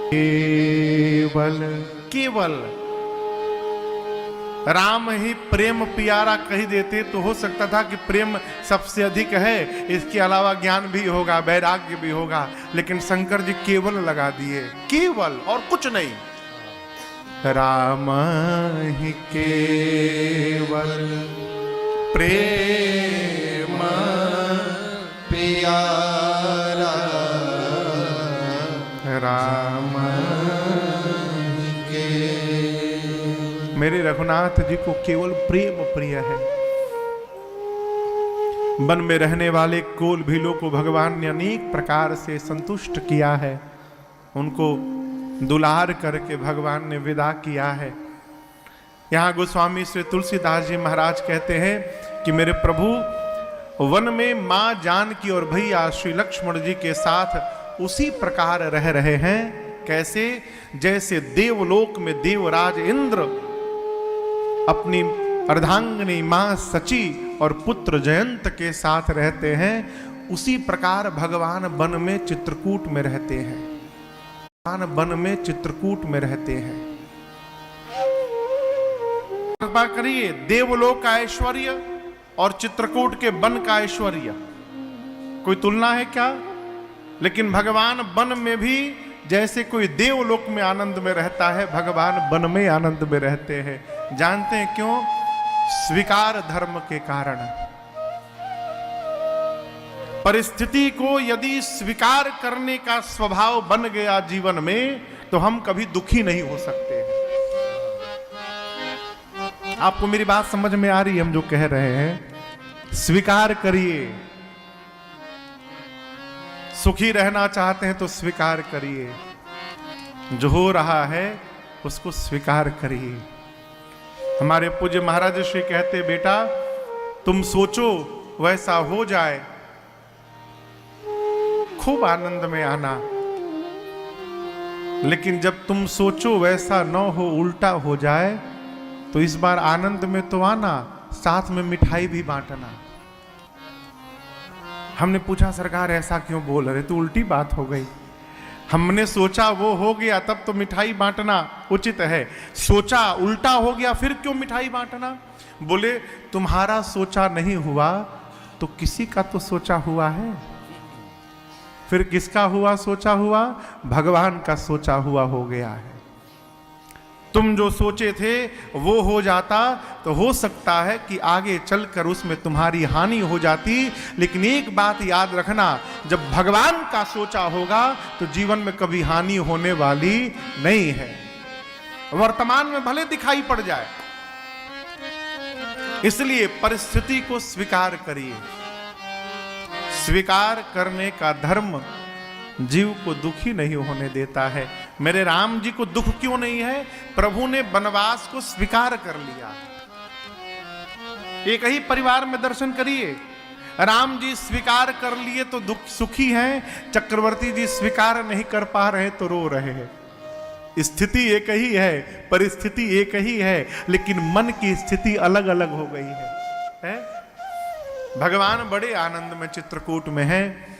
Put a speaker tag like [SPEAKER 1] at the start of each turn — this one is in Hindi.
[SPEAKER 1] केवल केवल राम ही प्रेम प्यारा कह देते तो हो सकता था कि प्रेम सबसे अधिक है, इसके अलावा ज्ञान भी होगा, वैराग्य भी होगा, लेकिन शंकर जी केवल लगा दिए, केवल और कुछ नहीं। राम ही केवल प्रेम प्यारा, राम के मेरे रघुनाथ जी को केवल प्रेम प्रिय है। वन में रहने वाले कोल भीलों को भगवान ने अनेक प्रकार से संतुष्ट किया है, उनको दुलार करके भगवान ने विदा किया है। यहाँ गोस्वामी श्री तुलसीदास जी महाराज कहते हैं कि मेरे प्रभु वन में मां जानकी और भैया श्री लक्ष्मण जी के साथ उसी प्रकार रह रहे हैं, कैसे? जैसे देवलोक में देवराज इंद्र अपनी अर्धांगिनी मां सची और पुत्र जयंत के साथ रहते हैं, उसी प्रकार भगवान वन में चित्रकूट में रहते हैं। भगवान वन में चित्रकूट में रहते हैं। कृपा करिए, देवलोक का ऐश्वर्य और चित्रकूट के वन का ऐश्वर्य कोई तुलना है क्या? लेकिन भगवान वन में भी जैसे कोई देवलोक में आनंद में रहता है, भगवान वन में आनंद में रहते हैं। जानते हैं क्यों? स्वीकार धर्म के कारण। परिस्थिति को यदि स्वीकार करने का स्वभाव बन गया जीवन में, तो हम कभी दुखी नहीं हो सकते। आपको मेरी बात समझ में आ रही है? हम जो कह रहे हैं, स्वीकार करिए। सुखी रहना चाहते हैं तो स्वीकार करिए, जो हो रहा है उसको स्वीकार करिए। हमारे पूज्य महाराज श्री कहते, बेटा तुम सोचो वैसा हो जाए, खूब आनंद में आना, लेकिन जब तुम सोचो वैसा न हो, उल्टा हो जाए, तो इस बार आनंद में तो आना, साथ में मिठाई भी बांटना। हमने पूछा, सरकार ऐसा क्यों बोल रहे? तो उल्टी बात हो गई। हमने सोचा वो हो गया, तब तो मिठाई बांटना उचित है। सोचा उल्टा हो गया, फिर क्यों मिठाई बांटना? बोले तुम्हारा सोचा नहीं हुआ तो किसी का तो सोचा हुआ है। फिर किसका हुआ? सोचा हुआ भगवान का सोचा हुआ हो गया है। तुम जो सोचे थे वो हो जाता तो हो सकता है कि आगे चलकर उसमें तुम्हारी हानि हो जाती, लेकिन एक बात याद रखना, जब भगवान का सोचा होगा तो जीवन में कभी हानि होने वाली नहीं है। वर्तमान में भले दिखाई पड़ जाए, इसलिए परिस्थिति को स्वीकार करिए। स्वीकार करने का धर्म जीव को दुखी नहीं होने देता है। मेरे राम जी को दुख क्यों नहीं है? प्रभु ने वनवास को स्वीकार कर लिया। एक ही परिवार में दर्शन करिए, राम जी स्वीकार कर लिए तो दुख सुखी हैं, चक्रवर्ती जी स्वीकार नहीं कर पा रहे तो रो रहे हैं। स्थिति एक ही है, परिस्थिति एक ही है, लेकिन मन की स्थिति अलग अलग हो गई है? भगवान बड़े आनंद में चित्रकूट में है।